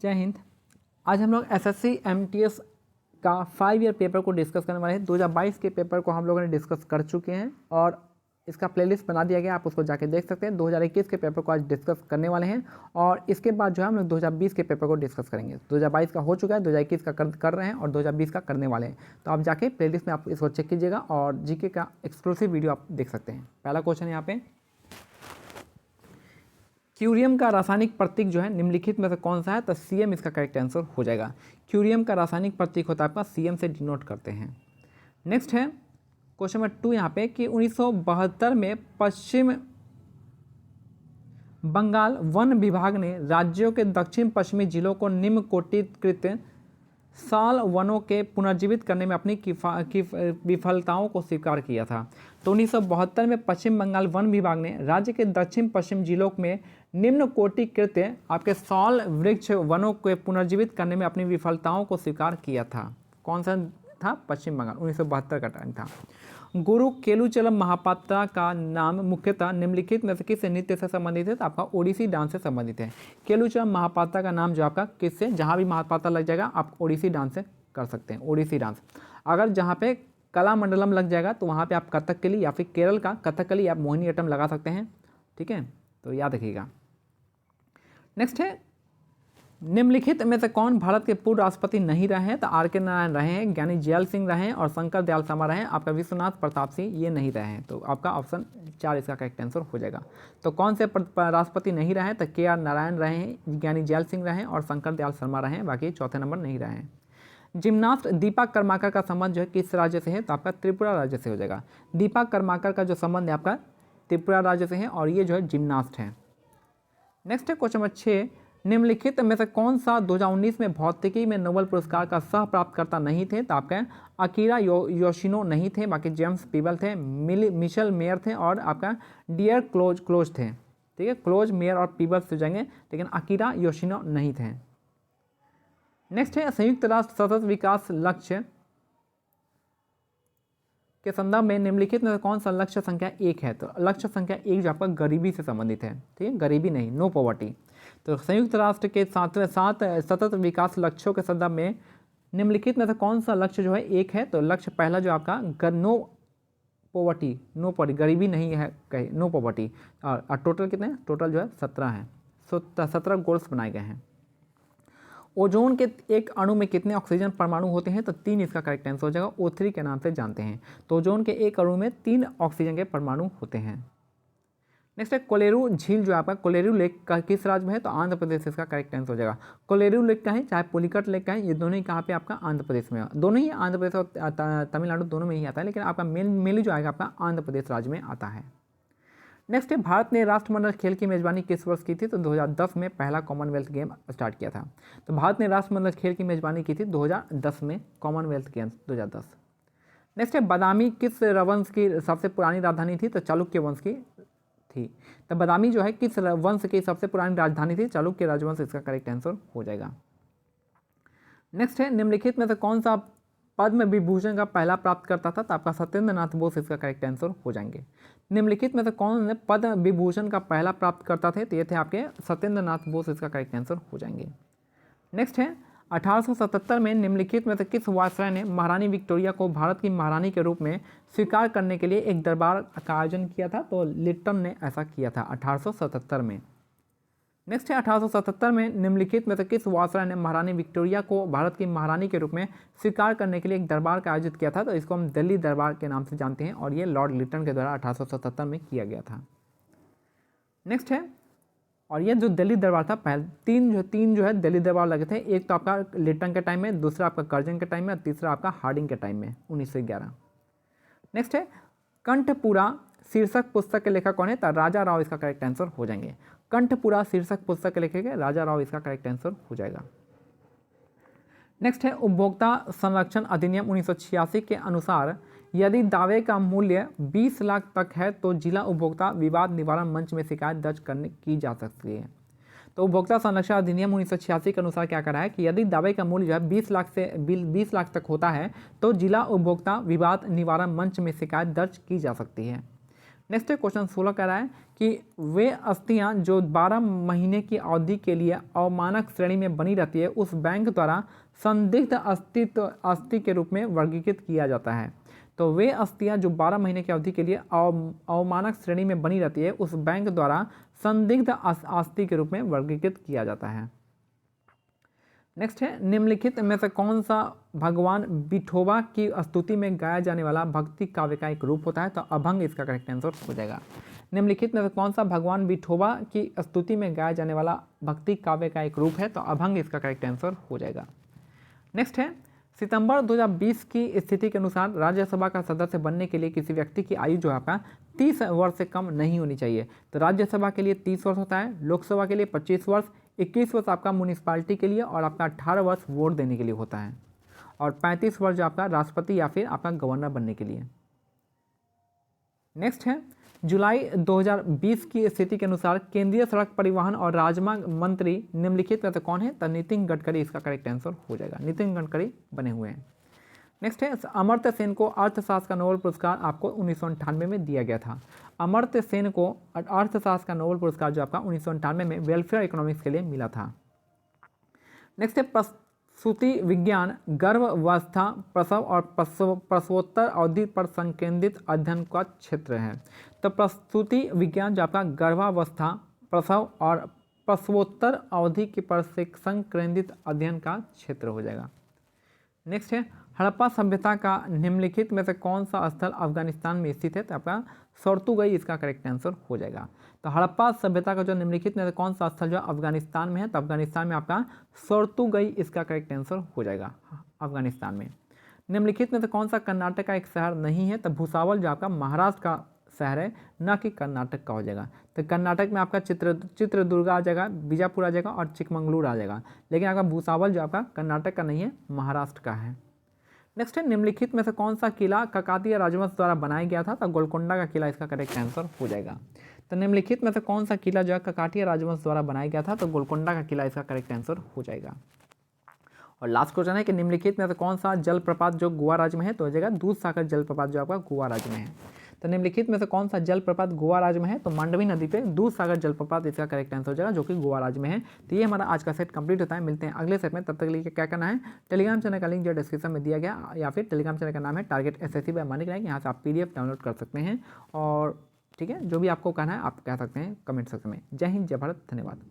जय हिंद। आज हम लोग एसएससी एमटीएस का 5 ईयर पेपर को डिस्कस करने वाले हैं। 2022 के पेपर को हम लोगों ने डिस्कस कर चुके हैं और इसका प्लेलिस्ट बना दिया गया, आप उसको जाके देख सकते हैं। 2021 के पेपर को आज डिस्कस करने वाले हैं और इसके बाद जो है हम लोग 2020 के पेपर को डिस्कस करेंगे। 2022 का हो चुका है, 2021 का कर रहे हैं और 2020 का करने वाले हैं। तो आप जाके प्लेलिस्ट में आप इसको चेक कीजिएगा और जीके का एक्सक्लूसिव वीडियो आप देख सकते हैं। पहला क्वेश्चन यहाँ पे, क्यूरियम का रासायनिक प्रतीक जो है निम्नलिखित में से कौन सा है? तो सीएम इसका करेक्ट आंसर हो जाएगा। क्यूरियम का रासायनिक प्रतीक होता है आपका सीएम से डिनोट करते हैं। नेक्स्ट है क्वेश्चन नंबर 2 यहाँ पे कि 1972 में पश्चिम बंगाल वन विभाग ने राज्यों के दक्षिण पश्चिमी जिलों को निम्न कोटिकृत साल वनों के पुनर्जीवित करने में अपनी विफलताओं को स्वीकार किया था। तो 1972 में पश्चिम बंगाल वन विभाग ने राज्य के दक्षिण पश्चिम जिलों में निम्न कोटिकृत आपके साल वृक्ष वनों को पुनर्जीवित करने में अपनी विफलताओं को स्वीकार किया था। कौन सा था? पश्चिम बंगाल। 1972 का टाइम था। गुरु केलुचलम महापात्रा का नाम मुख्यतः निम्नलिखित में से किस नृत्य से संबंधित है? तो आपका ओडिसी डांस से संबंधित है। केलुचलम महापात्रा का नाम जो आपका किससे, जहाँ भी महापात्रा लग जाएगा आप ओडिसी डांस से कर सकते हैं। ओडिसी डांस। अगर जहाँ पे कलामंडलम लग जाएगा तो वहाँ पे आप कथकली या फिर केरल का कथकली या मोहिनीअट्टम लगा सकते हैं। ठीक है, तो याद रखिएगा। नेक्स्ट है, निम्नलिखित में से कौन भारत के पूर्व राष्ट्रपति नहीं रहे हैं? तो आर.के. नारायण रहे हैं, ज्ञानी जैल सिंह रहे हैं और शंकर दयाल शर्मा रहे हैं। आपका विश्वनाथ प्रताप सिंह ये नहीं रहे हैं। तो आपका ऑप्शन 4 इसका करेक्ट आंसर हो जाएगा। तो कौन से राष्ट्रपति नहीं रहे हैं? तो के.आर. नारायण रहे हैं, ज्ञानी जैल सिंह रहे हैं और शंकर दयाल शर्मा रहे हैं। बाकी चौथे नंबर नहीं रहे हैं। जिम्नास्ट दीपक कर्माकर का संबंध जो है किस राज्य से है? तो आपका त्रिपुरा राज्य से हो जाएगा। दीपक कर्माकर का जो संबंध है आपका त्रिपुरा राज्य से है और ये जो है जिम्नास्ट है। नेक्स्ट है क्वेश्चन नंबर 6, निम्नलिखित में से कौन सा 2019 में भौतिकी में नोबेल पुरस्कार का सह प्राप्तकर्ता नहीं थे? तो आपका अकीरा योशिनो नहीं थे, बाकी जेम्स पीबल थे, मिशेल मेयर थे और आपका डियर क्लोज थे। ठीक है, क्लोज, मेयर और पीबल से जाएंगे, लेकिन अकीरा योशिनो नहीं थे। नेक्स्ट है, संयुक्त राष्ट्र सतत विकास लक्ष्य के संदर्भ में निम्नलिखित में कौन सा लक्ष्य संख्या 1 है? तो लक्ष्य संख्या 1 जो आपका गरीबी से संबंधित है। ठीक है, गरीबी नहीं, नो पॉवर्टी। तो संयुक्त राष्ट्र के 7 सतत विकास लक्ष्यों के संदर्भ में निम्नलिखित में से कौन सा लक्ष्य जो है 1 है? तो लक्ष्य पहला जो आपका नो पॉवर्टी, गरीबी नहीं है, नो पॉवर्टी। और टोटल कितने? टोटल जो है 17 है। 17 गोल्स बनाए गए हैं। ओजोन के एक अणु में कितने ऑक्सीजन परमाणु होते हैं? तो 3 इसका करेक्ट आंसर हो जाएगा। O3 के नाम से जानते हैं। तो ओजोन के एक अणु में 3 ऑक्सीजन के परमाणु होते हैं। नेक्स्ट है, कोलेरू झील जो आपका कोलेरू लेक का किस राज्य में है? तो आंध्र प्रदेश इसका करेक्ट आंसर हो जाएगा। कोलेरू लेक का है, चाहे पुलिकट लेक का है, ये दोनों ही कहाँ पे आपका आंध्र प्रदेश में है। दोनों ही आंध्र प्रदेश और तमिलनाडु दोनों में ही आता है, लेकिन आपका मेनली जो आएगा आपका आंध्र प्रदेश राज्य में आता है। नेक्स्ट है, भारत ने राष्ट्रमंडल खेल की मेजबानी किस वर्ष की थी? तो 2010 में पहला कॉमनवेल्थ गेम स्टार्ट किया था। तो भारत ने राष्ट्रमंडल खेल की मेजबानी की थी 2010 में, कॉमनवेल्थ गेम्स 2010। नेक्स्ट है, बादामी किस वंश की सबसे पुरानी राजधानी थी? तो चालुक्य वंश की थी। तो बादामी जो है किस वंश की सबसे पुरानी राजधानी थी? चालुक्य राजवंश इसका करेक्ट आंसर हो जाएगा। नेक्स्ट है, निम्नलिखित में से कौन सा पद्म विभूषण का पहला प्राप्त करता था? तो आपका सत्येंद्र नाथ बोस इसका करेक्ट आंसर हो जाएंगे। निम्नलिखित में से कौन पद्म विभूषण का पहला प्राप्त करता थे? तो ये थे आपके सत्येंद्र नाथ बोस इसका करेक्ट आंसर हो जाएंगे। नेक्स्ट है, 1877 में निम्नलिखित में से किस वायसराय ने महारानी विक्टोरिया को भारत की महारानी के रूप में स्वीकार करने के लिए एक दरबार का आयोजन किया था? तो लिट्टन ने ऐसा किया था 1877 में। नेक्स्ट है, 1877 में निम्नलिखित में से किस वायसराय ने महारानी विक्टोरिया को भारत की महारानी के रूप में स्वीकार करने के लिए एक दरबार का आयोजित किया था? तो इसको हम दिल्ली दरबार के नाम से जानते हैं और ये लॉर्ड लिट्टन के द्वारा 1877 में किया गया था। नेक्स्ट है, और ये जो दिल्ली दरबार था, पहले तीन जो है दिल्ली दरबार लगे थे। एक तो आपका लिट्टन के टाइम में, दूसरा आपका कर्जन के टाइम में और तीसरा आपका हार्डिंग के टाइम में 1911। नेक्स्ट है, कंठपुरा शीर्षक पुस्तक के लेखक कौन है? तो राजा राव इसका करेक्ट आंसर हो जाएंगे। कंठपुरा शीर्षक पुस्तक के लेखक है राजा राव, इसका करेक्ट आंसर हो जाएगा। नेक्स्ट है, उपभोक्ता संरक्षण अधिनियम 1986 के अनुसार यदि दावे का मूल्य 20 लाख तक है तो जिला उपभोक्ता विवाद निवारण मंच में शिकायत दर्ज की जा सकती है। तो उपभोक्ता संरक्षण अधिनियम 1986 के अनुसार क्या करा है कि यदि दावे का मूल्य जो है 20 लाख तक होता है तो जिला उपभोक्ता विवाद निवारण मंच में शिकायत दर्ज की जा सकती है। नेक्स्ट क्वेश्चन 16 कह रहा है कि वे अस्थियां जो 12 महीने की अवधि के लिए अवमानक श्रेणी में बनी रहती है उस बैंक द्वारा संदिग्ध अस्थि के रूप में वर्गीकृत किया जाता है। तो वे अस्थियां जो 12 महीने की अवधि के लिए अवमानक श्रेणी में बनी रहती है उस बैंक द्वारा संदिग्ध अस्थि के रूप में वर्गीकृत किया जाता है। नेक्स्ट है, निम्नलिखित में से कौन सा भगवान विठोबा की स्तुति में गाया जाने वाला भक्ति काव्य का एक रूप होता है? तो अभंग इसका करेक्ट आंसर हो जाएगा। निम्नलिखित में से कौन सा भगवान विठोबा की स्तुति में गाया जाने वाला भक्ति काव्य का एक रूप है? तो अभंग इसका करेक्ट आंसर हो जाएगा। नेक्स्ट है, सितंबर 2020 की स्थिति के अनुसार राज्यसभा का सदस्य बनने के लिए किसी व्यक्ति की आयु जो है आपका 30 वर्ष से कम नहीं होनी चाहिए। तो राज्यसभा के लिए 30 वर्ष होता है, लोकसभा के लिए 25 वर्ष, 21 वर्ष आपका म्यूनिसिपालिटी के लिए और आपका 18 वर्ष वोट देने के लिए होता है और 35 वर्ष आपका राष्ट्रपति या फिर आपका गवर्नर बनने के लिए। नेक्स्ट है, जुलाई 2020 की स्थिति के अनुसार केंद्रीय सड़क परिवहन और राजमार्ग मंत्री निम्नलिखित में से कौन है? तो नितिन गडकरी इसका करेक्ट आंसर हो जाएगा। नितिन गडकरी बने हुए हैं। नेक्स्ट है, अमर्त्य सेन को अर्थशास्त्र का नोबेल पुरस्कार आपको 1998 में दिया गया था। अमर्त्य सेन को अर्थशास्त्र का नोबेल पुरस्कार जो आपका 1998 में वेलफेयर इकोनॉमिक्स के लिए मिला था। नेक्स्ट है, प्रसूति विज्ञान गर्भावस्था, प्रसव और प्रसवोत्तर अवधि पर संकेंद्रित अध्ययन का क्षेत्र है। तो प्रसूति विज्ञान जो आपका गर्भावस्था, प्रसव और प्रसवोत्तर अवधि के पर संकेंद्रित अध्ययन का क्षेत्र हो जाएगा। नेक्स्ट है, हड़प्पा सभ्यता का निम्नलिखित में से कौन सा स्थल अफगानिस्तान में स्थित है? तो आपका सोर्तुगई इसका करेक्ट आंसर हो जाएगा। तो हड़प्पा सभ्यता का जो निम्नलिखित में से कौन सा स्थल जो अफगानिस्तान में है? तो अफगानिस्तान में आपका सोर्तुगई इसका करेक्ट आंसर हो जाएगा अफगानिस्तान में। निम्नलिखित में से कौन सा कर्नाटक का एक शहर नहीं है? तो भुसावल जो आपका महाराष्ट्र का शहर है, न कि कर्नाटक का हो जाएगा। तो कर्नाटक में आपका चित्रदुर्ग आ जाएगा, बीजापुर आ जाएगा और चिकमंगलुरु आ जाएगा, लेकिन आपका भुसावल जो आपका कर्नाटक का नहीं है, महाराष्ट्र का है। नेक्स्ट है, निम्नलिखित में से कौन सा किला काकतीय राजवंश द्वारा बनाया गया था? तो गोलकोंडा का किला इसका करेक्ट आंसर हो जाएगा। तो निम्नलिखित में से कौन सा किला जो है काकतीय राजवंश द्वारा बनाया गया था? तो गोलकोंडा का किला इसका करेक्ट आंसर हो जाएगा। और लास्ट क्वेश्चन है कि निम्नलिखित में से कौन सा जलप्रपात जो गोवा राज्य में है? तो हो जाएगा दूधसागर जलप्रपात जो आपका गोवा राज्य में है। तो निम्नलिखित में से कौन सा जलप्रपात गोवा राज्य में है? तो मांडवी नदी पे दूधसागर जलप्रपात इसका करेक्ट आंसर हो जाएगा, जो कि गोवा राज्य में है। तो ये हमारा आज का सेट कंप्लीट होता है। मिलते हैं अगले सेट में, तब तक के लिए क्या करना है, टेलीग्राम चैनल का लिंक जो डिस्क्रिप्शन में दिया गया, या फिर टेलीग्राम चैनल का नाम है target SSC by Manik rank. यहाँ से आप PDF डाउनलोड कर सकते हैं और ठीक है, जो भी आपको कहना है आप कह सकते हैं कमेंट सेक्शन में। जय हिंद, जय भारत, धन्यवाद।